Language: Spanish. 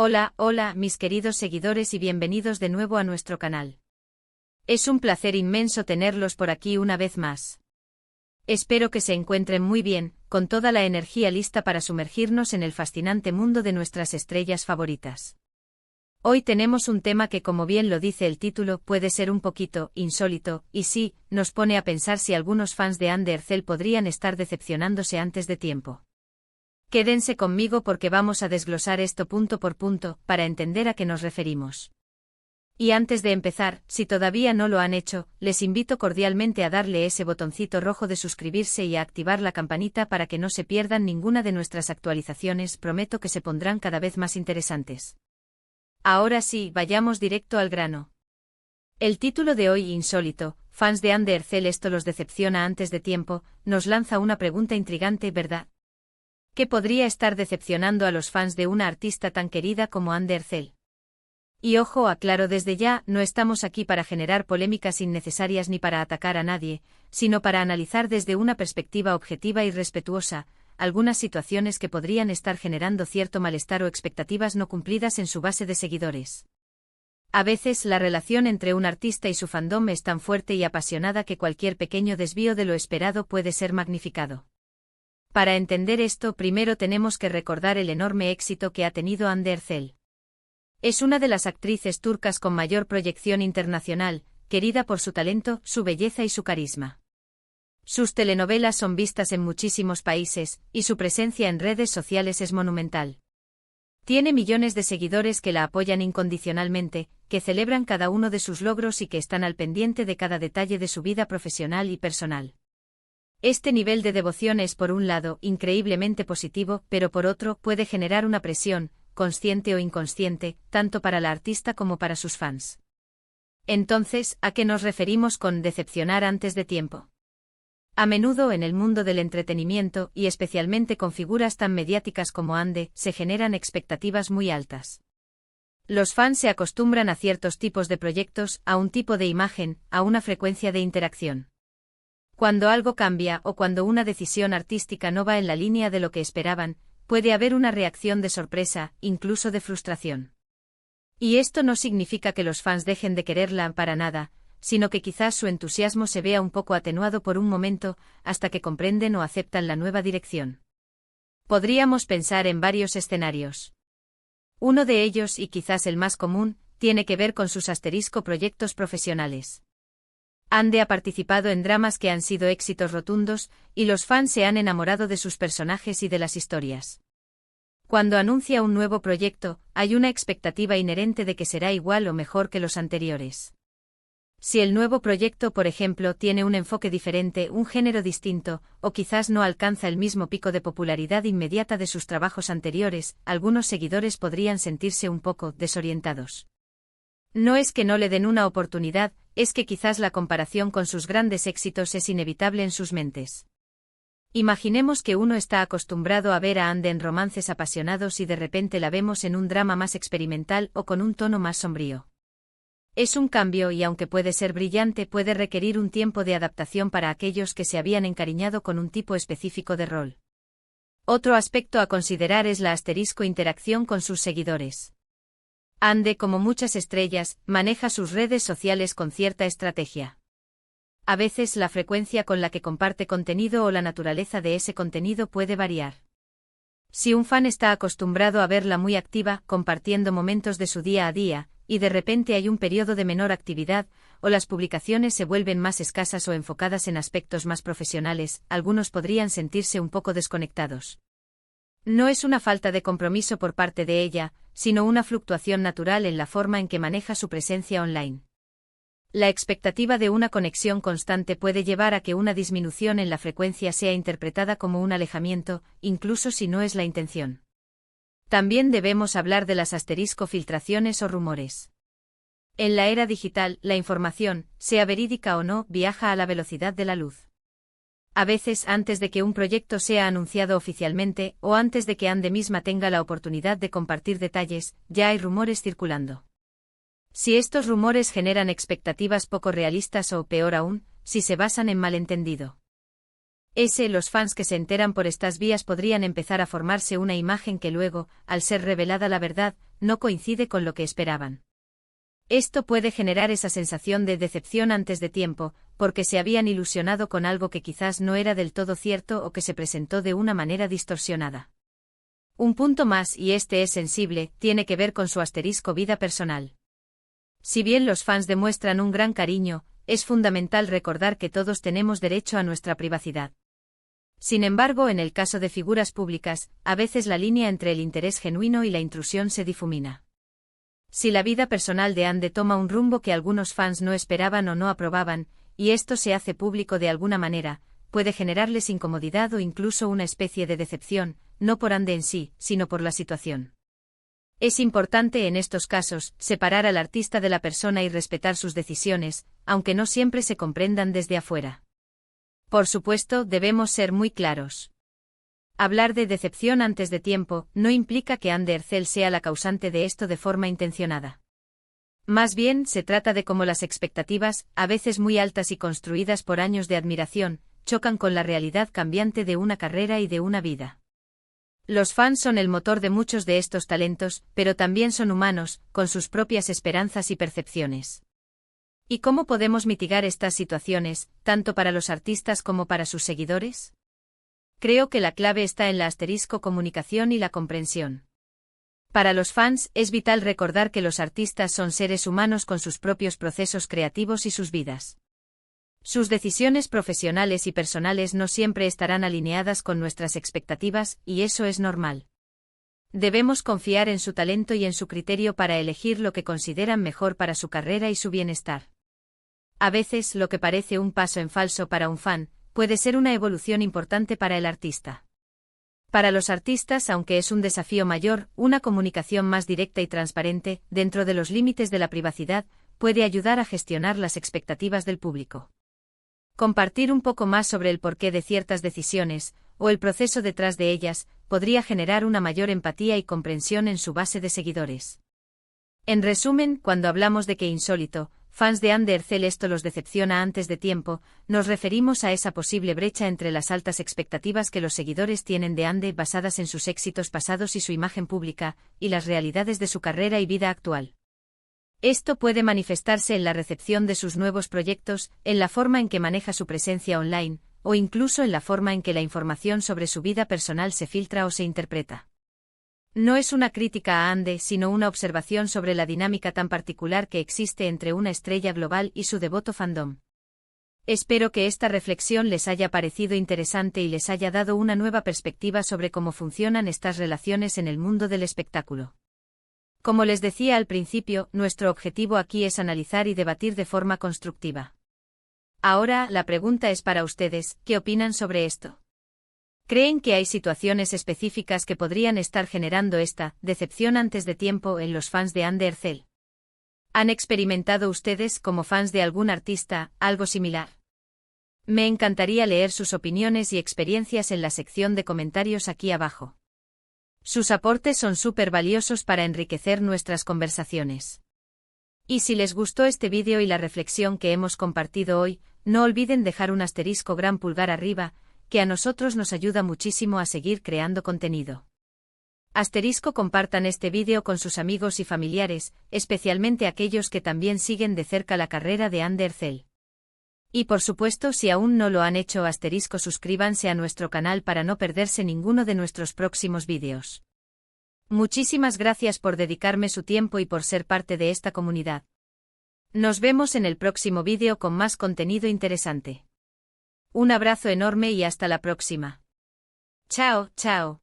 Hola, hola, mis queridos seguidores y bienvenidos de nuevo a nuestro canal. Es un placer inmenso tenerlos por aquí una vez más. Espero que se encuentren muy bien, con toda la energía lista para sumergirnos en el fascinante mundo de nuestras estrellas favoritas. Hoy tenemos un tema que, como bien lo dice el título, puede ser un poquito insólito, y sí, nos pone a pensar si algunos fans de Anne Ercel podrían estar decepcionándose antes de tiempo. Quédense conmigo porque vamos a desglosar esto punto por punto, para entender a qué nos referimos. Y antes de empezar, si todavía no lo han hecho, les invito cordialmente a darle ese botoncito rojo de suscribirse y a activar la campanita para que no se pierdan ninguna de nuestras actualizaciones, prometo que se pondrán cada vez más interesantes. Ahora sí, vayamos directo al grano. El título de hoy, insólito, fans de Anne Ercel esto los decepciona antes de tiempo, nos lanza una pregunta intrigante, ¿verdad? ¿Qué podría estar decepcionando a los fans de una artista tan querida como Anne Ercel? Y ojo, aclaro desde ya, no estamos aquí para generar polémicas innecesarias ni para atacar a nadie, sino para analizar desde una perspectiva objetiva y respetuosa, algunas situaciones que podrían estar generando cierto malestar o expectativas no cumplidas en su base de seguidores. A veces la relación entre un artista y su fandom es tan fuerte y apasionada que cualquier pequeño desvío de lo esperado puede ser magnificado. Para entender esto, primero tenemos que recordar el enorme éxito que ha tenido Anne Ercel. Es una de las actrices turcas con mayor proyección internacional, querida por su talento, su belleza y su carisma. Sus telenovelas son vistas en muchísimos países, y su presencia en redes sociales es monumental. Tiene millones de seguidores que la apoyan incondicionalmente, que celebran cada uno de sus logros y que están al pendiente de cada detalle de su vida profesional y personal. Este nivel de devoción es, por un lado, increíblemente positivo, pero por otro, puede generar una presión, consciente o inconsciente, tanto para la artista como para sus fans. Entonces, ¿a qué nos referimos con decepcionar antes de tiempo? A menudo en el mundo del entretenimiento, y especialmente con figuras tan mediáticas como Anne, se generan expectativas muy altas. Los fans se acostumbran a ciertos tipos de proyectos, a un tipo de imagen, a una frecuencia de interacción. Cuando algo cambia o cuando una decisión artística no va en la línea de lo que esperaban, puede haber una reacción de sorpresa, incluso de frustración. Y esto no significa que los fans dejen de quererla para nada, sino que quizás su entusiasmo se vea un poco atenuado por un momento, hasta que comprenden o aceptan la nueva dirección. Podríamos pensar en varios escenarios. Uno de ellos, y quizás el más común, tiene que ver con sus proyectos profesionales. Anne ha participado en dramas que han sido éxitos rotundos, y los fans se han enamorado de sus personajes y de las historias. Cuando anuncia un nuevo proyecto, hay una expectativa inherente de que será igual o mejor que los anteriores. Si el nuevo proyecto, por ejemplo, tiene un enfoque diferente, un género distinto, o quizás no alcanza el mismo pico de popularidad inmediata de sus trabajos anteriores, algunos seguidores podrían sentirse un poco desorientados. No es que no le den una oportunidad, es que quizás la comparación con sus grandes éxitos es inevitable en sus mentes. Imaginemos que uno está acostumbrado a ver a Anne en romances apasionados y de repente la vemos en un drama más experimental o con un tono más sombrío. Es un cambio y aunque puede ser brillante, puede requerir un tiempo de adaptación para aquellos que se habían encariñado con un tipo específico de rol. Otro aspecto a considerar es la interacción con sus seguidores. Anne, como muchas estrellas, maneja sus redes sociales con cierta estrategia. A veces la frecuencia con la que comparte contenido o la naturaleza de ese contenido puede variar. Si un fan está acostumbrado a verla muy activa, compartiendo momentos de su día a día, y de repente hay un periodo de menor actividad, o las publicaciones se vuelven más escasas o enfocadas en aspectos más profesionales, algunos podrían sentirse un poco desconectados. No es una falta de compromiso por parte de ella, sino una fluctuación natural en la forma en que maneja su presencia online. La expectativa de una conexión constante puede llevar a que una disminución en la frecuencia sea interpretada como un alejamiento, incluso si no es la intención. También debemos hablar de las filtraciones o rumores. En la era digital, la información, sea verídica o no, viaja a la velocidad de la luz. A veces, antes de que un proyecto sea anunciado oficialmente, o antes de que Anne misma tenga la oportunidad de compartir detalles, ya hay rumores circulando. Si estos rumores generan expectativas poco realistas o, peor aún, si se basan en malentendido. Los fans que se enteran por estas vías podrían empezar a formarse una imagen que luego, al ser revelada la verdad, no coincide con lo que esperaban. Esto puede generar esa sensación de decepción antes de tiempo, porque se habían ilusionado con algo que quizás no era del todo cierto o que se presentó de una manera distorsionada. Un punto más, y este es sensible, tiene que ver con su asterisco vida personal. Si bien los fans demuestran un gran cariño, es fundamental recordar que todos tenemos derecho a nuestra privacidad. Sin embargo, en el caso de figuras públicas, a veces la línea entre el interés genuino y la intrusión se difumina. Si la vida personal de Ande toma un rumbo que algunos fans no esperaban o no aprobaban, y esto se hace público de alguna manera, puede generarles incomodidad o incluso una especie de decepción, no por Ande en sí, sino por la situación. Es importante en estos casos separar al artista de la persona y respetar sus decisiones, aunque no siempre se comprendan desde afuera. Por supuesto, debemos ser muy claros. Hablar de decepción antes de tiempo no implica que Ande Ercel sea la causante de esto de forma intencionada. Más bien, se trata de cómo las expectativas, a veces muy altas y construidas por años de admiración, chocan con la realidad cambiante de una carrera y de una vida. Los fans son el motor de muchos de estos talentos, pero también son humanos, con sus propias esperanzas y percepciones. ¿Y cómo podemos mitigar estas situaciones, tanto para los artistas como para sus seguidores? Creo que la clave está en la comunicación y la comprensión. Para los fans, es vital recordar que los artistas son seres humanos con sus propios procesos creativos y sus vidas. Sus decisiones profesionales y personales no siempre estarán alineadas con nuestras expectativas, y eso es normal. Debemos confiar en su talento y en su criterio para elegir lo que consideran mejor para su carrera y su bienestar. A veces, lo que parece un paso en falso para un fan, puede ser una evolución importante para el artista. Para los artistas, aunque es un desafío mayor, una comunicación más directa y transparente, dentro de los límites de la privacidad, puede ayudar a gestionar las expectativas del público. Compartir un poco más sobre el porqué de ciertas decisiones, o el proceso detrás de ellas, podría generar una mayor empatía y comprensión en su base de seguidores. En resumen, cuando hablamos de que insólito, fans de Ande Ercel esto los decepciona antes de tiempo, nos referimos a esa posible brecha entre las altas expectativas que los seguidores tienen de Ande basadas en sus éxitos pasados y su imagen pública, y las realidades de su carrera y vida actual. Esto puede manifestarse en la recepción de sus nuevos proyectos, en la forma en que maneja su presencia online, o incluso en la forma en que la información sobre su vida personal se filtra o se interpreta. No es una crítica a Ande, sino una observación sobre la dinámica tan particular que existe entre una estrella global y su devoto fandom. Espero que esta reflexión les haya parecido interesante y les haya dado una nueva perspectiva sobre cómo funcionan estas relaciones en el mundo del espectáculo. Como les decía al principio, nuestro objetivo aquí es analizar y debatir de forma constructiva. Ahora, la pregunta es para ustedes, ¿qué opinan sobre esto? ¿Creen que hay situaciones específicas que podrían estar generando esta decepción antes de tiempo en los fans de Ande Ercel? ¿Han experimentado ustedes, como fans de algún artista, algo similar? Me encantaría leer sus opiniones y experiencias en la sección de comentarios aquí abajo. Sus aportes son súper valiosos para enriquecer nuestras conversaciones. Y si les gustó este vídeo y la reflexión que hemos compartido hoy, no olviden dejar un gran pulgar arriba, que a nosotros nos ayuda muchísimo a seguir creando contenido. Compartan este vídeo con sus amigos y familiares, especialmente aquellos que también siguen de cerca la carrera de Ande Ercel. Y por supuesto, si aún no lo han hecho, suscríbanse a nuestro canal para no perderse ninguno de nuestros próximos vídeos. Muchísimas gracias por dedicarme su tiempo y por ser parte de esta comunidad. Nos vemos en el próximo vídeo con más contenido interesante. Un abrazo enorme y hasta la próxima. Chao, chao.